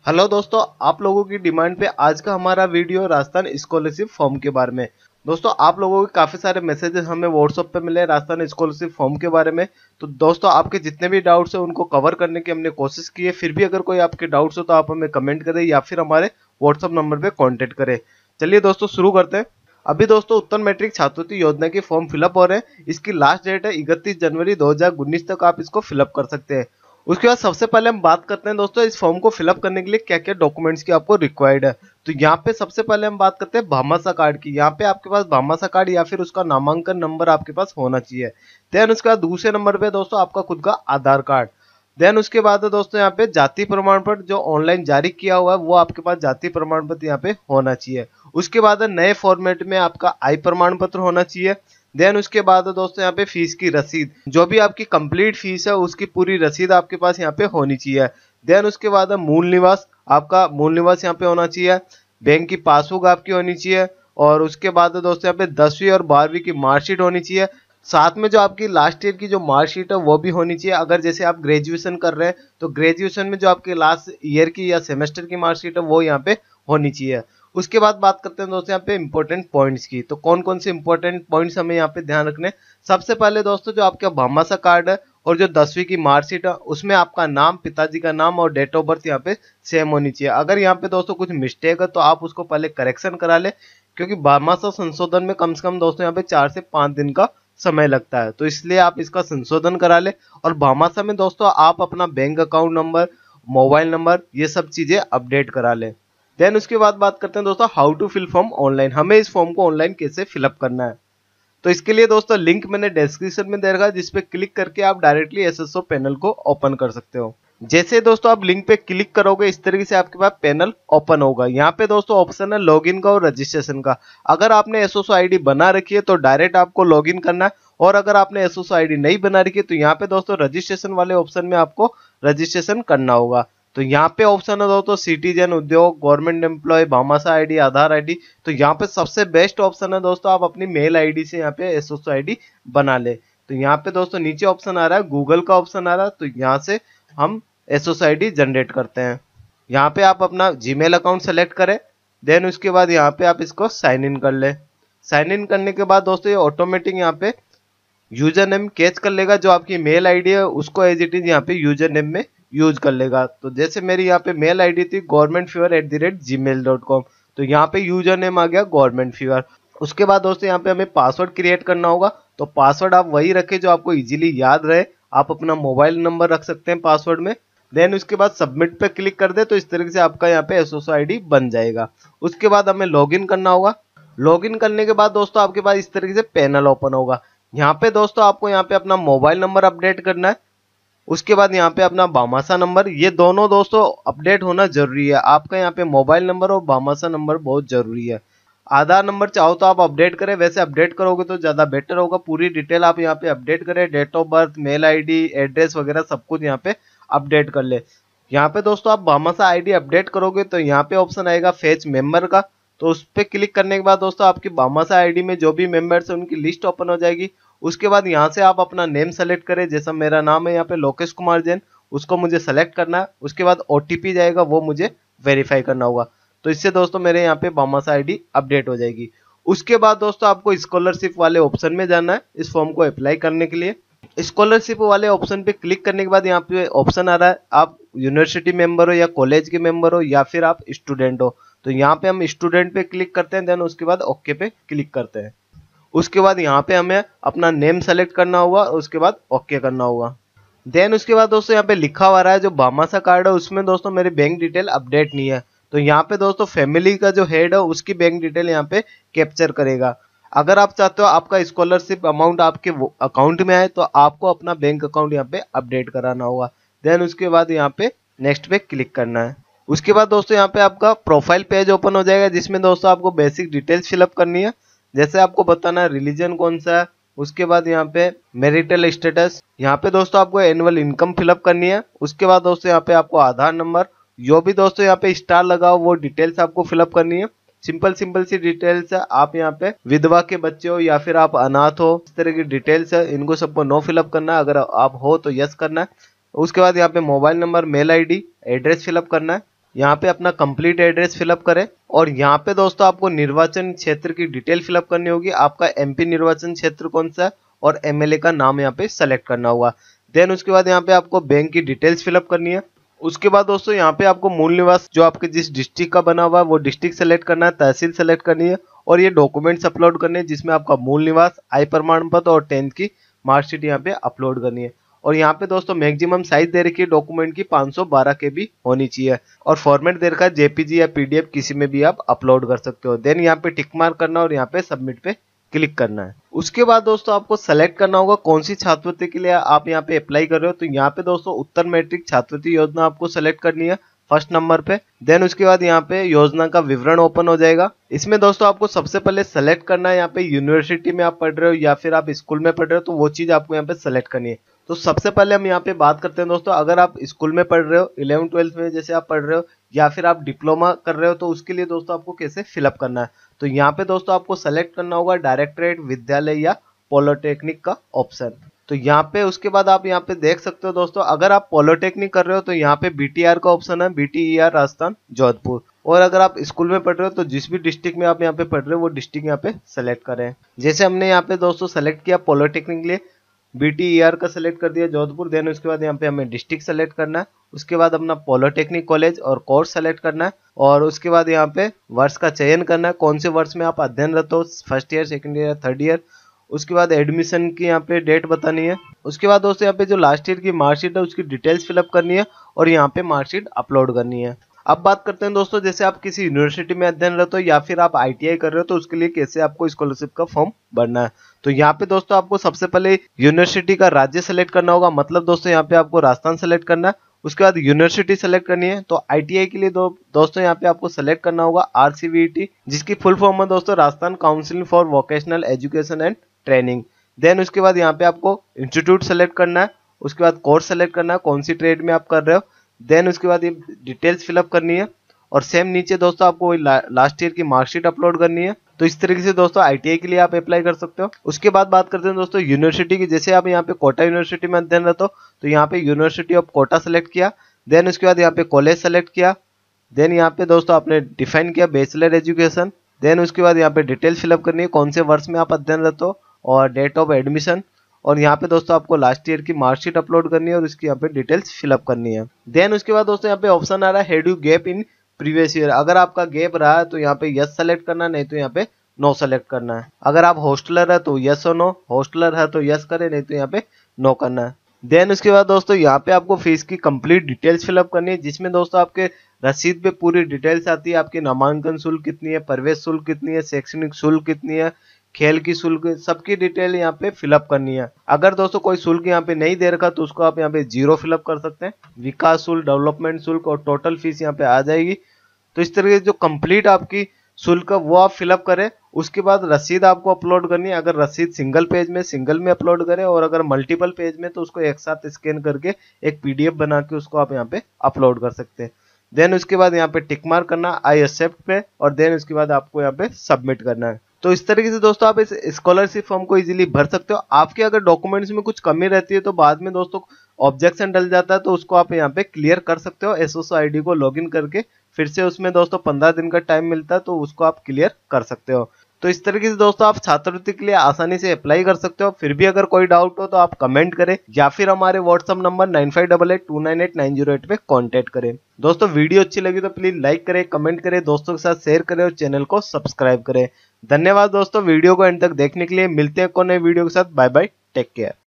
Hello दोस्तों, आप लोगों की डिमांड पे आज का हमारा वीडियो राजस्थान स्कॉलरशिप फॉर्म के बारे में। दोस्तों, आप लोगों के काफी सारे मैसेजेस हमें व्हाट्सएप पे मिले राजस्थान स्कॉलरशिप फॉर्म के बारे में। तो दोस्तों, आपके जितने भी डाउट्स हैं उनको कवर करने की हमने कोशिश की है। फिर भी अगर कोई आपके डाउट्स हो तो आप हमें कमेंट करें या फिर हमारे व्हाट्सएप नंबर पे कॉन्टेक्ट करें। चलिए दोस्तों, शुरू करते हैं। अभी दोस्तों उत्तर मैट्रिक छात्रवृत्ति योजना के फॉर्म फिलअप हो रहे हैं। इसकी लास्ट डेट है 31 जनवरी 2019 तक आप इसको फिलअप कर सकते हैं। उसके बाद सबसे पहले हम बात करते हैं दोस्तों इस फॉर्म को फिलअप करने के लिए क्या क्या डॉक्यूमेंट्स की आपको रिक्वायर्ड है। तो यहाँ पे सबसे पहले हम बात करते हैं भामाशाह कार्ड की। यहाँ पे आपके पास भामाशाह कार्ड या फिर उसका नामांकन नंबर आपके पास होना चाहिए। देन उसके बाद दूसरे नंबर पे दोस्तों आपका खुद का आधार कार्ड। देन उसके बाद है दोस्तों यहाँ पे जाति प्रमाण पत्र जो ऑनलाइन जारी किया हुआ है वो आपके पास जाति प्रमाण पत्र यहाँ पे होना चाहिए। उसके बाद नए फॉर्मेट में आपका आय प्रमाण पत्र होना चाहिए। देन उसके बाद दोस्तों यहाँ पे फीस की रसीद, जो भी आपकी कंप्लीट फीस है उसकी पूरी रसीद आपके पास यहाँ पे होनी चाहिए। देन उसके बाद मूल निवास, आपका मूल निवास यहाँ पे होना चाहिए। बैंक की पासबुक आपकी होनी चाहिए। और उसके बाद दोस्तों यहाँ पे 10वीं और 12वीं की मार्कशीट होनी चाहिए। साथ में जो आपकी लास्ट ईयर की जो मार्कशीट है वो भी होनी चाहिए। अगर जैसे आप ग्रेजुएशन कर रहे हैं तो ग्रेजुएशन में जो आपके लास्ट ईयर की या सेमेस्टर की मार्कशीट है वो यहाँ पे होनी चाहिए। उसके बाद बात करते हैं दोस्तों यहाँ पे इंपॉर्टेंट पॉइंट्स की। तो कौन कौन से इंपॉर्टेंट पॉइंट्स हमें यहाँ पे ध्यान रखने। सबसे पहले दोस्तों जो आपका भामाशाह कार्ड है और जो 10वीं की मार्कशीट है उसमें आपका नाम, पिताजी का नाम और डेट ऑफ बर्थ यहाँ पे सेम होनी चाहिए। अगर यहाँ पे दोस्तों कुछ मिस्टेक है तो आप उसको पहले करेक्शन करा ले, क्योंकि भामाशाह संशोधन में कम से कम दोस्तों यहाँ पे 4 से 5 दिन का समय लगता है। तो इसलिए आप इसका संशोधन करा ले। और भामाशाह में दोस्तों आप अपना bank account number, mobile number, ये सब चीजें अपडेट करा ले। देन उसके बाद बात करते हैं दोस्तों how to fill form online. हमें इस फॉर्म को ऑनलाइन कैसे फिलअप करना है। तो इसके लिए दोस्तों लिंक मैंने डिस्क्रिप्शन में दे रखा है, जिसपे क्लिक करके आप डायरेक्टली एसएसओ पैनल को ओपन कर सकते हो। जैसे दोस्तों आप लिंक पे क्लिक करोगे इस तरीके से आपके पास पैनल ओपन होगा। यहाँ पे दोस्तों ऑप्शन है लॉगिन का और रजिस्ट्रेशन का। अगर आपने एसओसो आईडी बना रखी है तो डायरेक्ट आपको लॉगिन करना है, और अगर आपने एसओसो आईडी नहीं बना रखी है तो यहाँ पे दोस्तों रजिस्ट्रेशन वाले ऑप्शन में आपको रजिस्ट्रेशन करना होगा। तो यहाँ पे ऑप्शन है दोस्तों सिटीजन, उद्योग, गवर्नमेंट एम्प्लॉय, भामाशाह आईडी, आधार आईडी। तो यहाँ पे सबसे बेस्ट ऑप्शन है दोस्तों आप अपनी मेल आईडी से यहाँ पे एसओसो आईडी बना ले। तो यहाँ पे दोस्तों नीचे ऑप्शन आ रहा है गूगल का ऑप्शन आ रहा है, तो यहाँ से हम एसओसो आईडी जनरेट करते हैं। यहाँ पे आप अपना जीमेल अकाउंट सेलेक्ट करें। देन उसके बाद यहाँ पे आप इसको साइन इन कर ले। साइन इन करने के बाद दोस्तों ये ऑटोमेटिक यहाँ पे यूजर नेम कैच कर लेगा। जो आपकी मेल आईडी है उसको एज इट इज यहाँ पे यूजर नेम में यूज कर लेगा। तो जैसे मेरी यहाँ पे मेल आईडी थी governmentfever@gmail.com, तो यहाँ पे यूजर नेम आ गया गवर्नमेंट फीवर। उसके बाद दोस्तों यहाँ पे हमें पासवर्ड क्रिएट करना होगा। तो पासवर्ड आप वही रखें जो आपको इजीली याद रहे। आप अपना मोबाइल नंबर रख सकते हैं पासवर्ड में। देन उसके बाद सबमिट पे क्लिक कर दे तो इस तरीके से आपका यहाँ पे एसओसो आईडी बन जाएगा। उसके बाद हमें लॉगिन करना होगा। लॉगिन करने के बाद दोस्तों आपके पास इस तरीके से पैनल ओपन होगा। यहाँ पे दोस्तों आपको यहाँ पे अपना मोबाइल नंबर अपडेट करना है। उसके बाद यहाँ पे अपना भामाशाह नंबर, ये दोनों दोस्तों अपडेट होना जरूरी है। आपका यहाँ पे मोबाइल नंबर और भामाशाह नंबर बहुत जरूरी है। आधार नंबर चाहो तो आप अपडेट करें, वैसे अपडेट करोगे तो ज्यादा बेटर होगा। पूरी डिटेल आप यहाँ पे अपडेट करें, date of birth, mail ID, address वगैरह सब कुछ यहाँ पे अपडेट कर ले। यहाँ पे दोस्तों आप भामाशाह आईडी अपडेट करोगे तो यहाँ पे ऑप्शन आएगा फेच मेंबर का। तो उस पर क्लिक करने के बाद दोस्तों आपकी भामाशाह आईडी में जो भी मेंबर्स है उनकी लिस्ट ओपन हो जाएगी। उसके बाद यहाँ से आप अपना नेम सेलेक्ट करें। जैसा मेरा नाम है यहाँ पे लोकेश कुमार जैन, उसको मुझे सेलेक्ट करना है। उसके बाद ओटीपी जाएगा, वो मुझे वेरीफाई करना होगा। तो इससे दोस्तों मेरे यहाँ पे भामाशाह आईडी अपडेट हो जाएगी। उसके बाद दोस्तों आपको स्कॉलरशिप वाले ऑप्शन में जाना है इस फॉर्म को अप्लाई करने के लिए। स्कॉलरशिप वाले ऑप्शन पे क्लिक करने के बाद यहाँ पे ऑप्शन आ रहा है आप यूनिवर्सिटी मेंबर हो या कॉलेज के मेंबर हो या फिर आप स्टूडेंट हो। तो यहाँ पे हम स्टूडेंट पे क्लिक करते हैं। देन उसके बाद ओके पे क्लिक करते हैं। उसके बाद यहाँ पे हमें अपना नेम सेलेक्ट करना होगा और उसके बाद ओके करना होगा। देन उसके बाद दोस्तों यहाँ पे लिखा हुआ रहा है जो भामाशाह कार्ड है उसमें दोस्तों मेरी बैंक डिटेल अपडेट नहीं है। तो यहाँ पे दोस्तों फैमिली का जो हेड है उसकी बैंक डिटेल यहाँ पे कैप्चर करेगा। अगर आप चाहते हो आपका स्कॉलरशिप अमाउंट आपके अकाउंट में आए तो आपको अपना बैंक अकाउंट यहाँ पे अपडेट कराना होगा। देन उसके बाद यहाँ पे नेक्स्ट पे क्लिक करना है। उसके बाद दोस्तों यहाँ पे आपका प्रोफाइल पेज ओपन हो जाएगा, जिसमें दोस्तों आपको बेसिक डिटेल्स फिलअप करनी है। जैसे आपको बताना है रिलीजन कौन सा है। उसके बाद यहाँ पे मैरिटल स्टेटस, यहाँ पे दोस्तों आपको एनुअल इनकम फिलअप करनी है। उसके बाद दोस्तों यहाँ पे आपको आधार नंबर, जो भी दोस्तों यहाँ पे स्टार लगा हो वो डिटेल्स आपको फिलअप करनी है। सिंपल सी डिटेल्स है। आप यहाँ पे विधवा के बच्चे हो या फिर आप अनाथ हो, इस तरह की डिटेल्स है, इनको सबको नो फिलअप करना है। अगर आप हो तो यस करना है। उसके बाद यहाँ पे mobile number, mail ID, address fill up करना है। यहाँ पे अपना कंप्लीट एड्रेस फिलअप करें और यहाँ पे दोस्तों आपको निर्वाचन क्षेत्र की डिटेल फिलअप करनी होगी। आपका एमपी निर्वाचन क्षेत्र कौन सा है और एमएलए का नाम यहाँ पे सेलेक्ट करना होगा। देन उसके बाद यहाँ पे आपको बैंक की डिटेल्स फिलअप करनी है। उसके बाद दोस्तों यहाँ पे आपको मूल निवास जो आपके जिस डिस्ट्रिक्ट का बना हुआ है वो डिस्ट्रिक्ट सेलेक्ट करना है, तहसील सेलेक्ट करनी है और ये डॉक्यूमेंट्स अपलोड करने हैं जिसमें आपका मूल निवास, आय प्रमाण पत्र और 10th की मार्कशीट यहाँ पे अपलोड करनी है। और यहाँ पे दोस्तों मैक्सिमम साइज दे रखी है डॉक्यूमेंट की 512 KB होनी चाहिए और फॉर्मेट दे रखा है जेपीजी या पीडीएफ, किसी में भी आप अपलोड कर सकते हो। देन यहाँ पे टिक मार्क करना और यहाँ पे सबमिट पे क्लिक करना है। उसके बाद दोस्तों आपको सेलेक्ट करना होगा कौन सी छात्रवृत्ति के लिए आप यहाँ पे अप्लाई कर रहे हो। तो यहाँ पे दोस्तों उत्तर मैट्रिक छात्रवृत्ति योजना आपको सेलेक्ट करनी है फर्स्ट नंबर पे। देन उसके बाद यहाँ पे योजना का विवरण ओपन हो जाएगा। इसमें दोस्तों आपको सबसे पहले सेलेक्ट करना है यहाँ पे यूनिवर्सिटी में आप पढ़ रहे हो या फिर आप स्कूल में पढ़ रहे हो, तो वो चीज आपको यहाँ पे सेलेक्ट करनी है। तो सबसे पहले हम यहाँ पे बात करते हैं दोस्तों, अगर आप स्कूल में पढ़ रहे हो 11th-12th में जैसे आप पढ़ रहे हो या फिर आप डिप्लोमा कर रहे हो, तो उसके लिए दोस्तों आपको कैसे फिलअप करना है। तो यहाँ पे दोस्तों आपको सेलेक्ट करना होगा डायरेक्टरेट विद्यालय या पॉलिटेक्निक का ऑप्शन। तो यहाँ पे उसके बाद आप यहाँ पे देख सकते हो दोस्तों, अगर आप पॉलिटेक्निक कर रहे हो तो यहाँ पे BTR का ऑप्शन है, BTER राजस्थान जोधपुर। और अगर आप स्कूल में पढ़ रहे हो तो जिस भी डिस्ट्रिक्ट में आप यहाँ पे पढ़ रहे हो वो डिस्ट्रिक्ट यहाँ पे सेलेक्ट करें। जैसे हमने यहाँ पे दोस्तों सेलेक्ट किया पॉलिटेक्निक के लिए BTER का सेलेक्ट कर दिया जोधपुर। देन उसके बाद यहाँ पे हमें डिस्ट्रिक्ट सेलेक्ट करना है। उसके बाद अपना पॉलिटेक्निक कॉलेज और कोर्स सेलेक्ट करना है और उसके बाद यहाँ पे वर्ष का चयन करना है, कौन से वर्ष में आप अध्ययनरत हो, first year, second year, third year. उसके बाद एडमिशन की यहाँ पे डेट बतानी है। उसके बाद दोस्तों यहाँ पे जो लास्ट ईयर की मार्कशीट है उसकी डिटेल्स फिलअप करनी है और यहाँ पे मार्कशीट अपलोड करनी है। अब बात करते हैं दोस्तों, जैसे आप किसी यूनिवर्सिटी में अध्ययनरत हो या फिर आप ITI कर रहे हो तो उसके लिए कैसे आपको स्कॉलरशिप का फॉर्म भरना है। तो यहाँ पे दोस्तों आपको सबसे पहले यूनिवर्सिटी का राज्य सेलेक्ट करना होगा, मतलब दोस्तों यहाँ पे आपको राजस्थान सेलेक्ट करना है। उसके बाद यूनिवर्सिटी सेलेक्ट करनी है। तो ITI के लिए दोस्तों यहाँ पे आपको सेलेक्ट करना होगा RCVET, जिसकी फुल फॉर्म है दोस्तों Rajasthan council for vocational education and training. Then उसके बाद यहाँ पे आपको इंस्टीट्यूट सेलेक्ट करना है। उसके बाद कोर्स सेलेक्ट करना है, कौन सी ट्रेड में आप कर रहे हो। देन उसके बाद ये डिटेल्स फिलअप करनी है और सेम नीचे दोस्तों आपको लास्ट ईयर की मार्कशीट अपलोड करनी है। तो इस तरीके से दोस्तों ITI के लिए आप अप्लाई कर सकते हो। उसके बाद बात करते हैं दोस्तों यूनिवर्सिटी की। जैसे आप यहाँ पे कोटा यूनिवर्सिटी में अध्ययनरत हो तो यहाँ पे यूनिवर्सिटी ऑफ कोटा सेलेक्ट किया। देन उसके बाद यहाँ पे कॉलेज सेलेक्ट किया। देन यहाँ पे दोस्तों आपने डिफाइन किया बैचलर एजुकेशन। देन उसके बाद यहाँ पे डिटेल्स फिलअप करनी है, कौन से वर्ष में आप अध्ययनरत हो और डेट ऑफ एडमिशन। और यहाँ पे दोस्तों आपको लास्ट ईयर की मार्कशीट अपलोड करनी है और इसकी यहाँ पे डिटेल्स फिलअप करनी है। देन उसके बाद दोस्तों यहाँ पे ऑप्शन आ रहा है had you gap in previous year. अगर आपका गैप रहा है तो यहाँ पे यस सेलेक्ट करना, नहीं तो यहाँ पे नो सेलेक्ट करना है। अगर आप हॉस्टलर है तो यस और नो, हॉस्टलर है तो यस करें, नहीं तो यहाँ पे नो करना है। देन उसके बाद दोस्तों यहाँ पे आपको फीस की कंप्लीट डिटेल्स फिलअप करनी है, जिसमें दोस्तों आपके रसीद पे पूरी डिटेल्स आती है। आपकी नामांकन शुल्क कितनी है, प्रवेश शुल्क कितनी है, शैक्षणिक शुल्क कितनी है, खेल की शुल्क, सबकी डिटेल यहाँ पे फिलअप करनी है। अगर दोस्तों कोई शुल्क यहाँ पे नहीं दे रखा तो उसको आप यहाँ पे 0 फिलअप कर सकते हैं। विकास शुल्क, डेवलपमेंट शुल्क और टोटल फीस यहाँ पे आ जाएगी। तो इस तरीके से जो कंप्लीट आपकी शुल्क है वो आप फिलअप करें। उसके बाद रसीद आपको अपलोड करनी है। अगर रसीद सिंगल पेज में सिंगल में अपलोड करें और अगर मल्टीपल पेज में तो उसको एक साथ स्कैन करके एक PDF बना के उसको आप यहाँ पे अपलोड कर सकते हैं। देन उसके बाद यहाँ पे टिक मार्क करना आई एक्सेप्ट पे और देन उसके बाद आपको यहाँ पे सबमिट करना है। तो इस तरीके से दोस्तों आप इस स्कॉलरशिप फॉर्म को इजीली भर सकते हो। आपके अगर डॉक्यूमेंट्स में कुछ कमी रहती है तो बाद में दोस्तों ऑब्जेक्शन डल जाता है, तो उसको आप यहाँ पे क्लियर कर सकते हो। SSO ID को लॉगिन करके फिर से उसमें दोस्तों 15 दिन का टाइम मिलता है, तो उसको आप क्लियर कर सकते हो। तो इस तरीके से दोस्तों आप छात्रवृत्ति के लिए आसानी से अप्लाई कर सकते हो। फिर भी अगर कोई डाउट हो तो आप कमेंट करें या फिर हमारे व्हाट्सएप नंबर 9588298908 पे कांटेक्ट करें। दोस्तों वीडियो अच्छी लगी तो प्लीज लाइक करें, कमेंट करें, दोस्तों के साथ शेयर करें और चैनल को सब्सक्राइब करें। धन्यवाद दोस्तों वीडियो को एंड तक देखने के लिए। मिलते हैं कोई नए वीडियो के साथ। Bye bye, take care.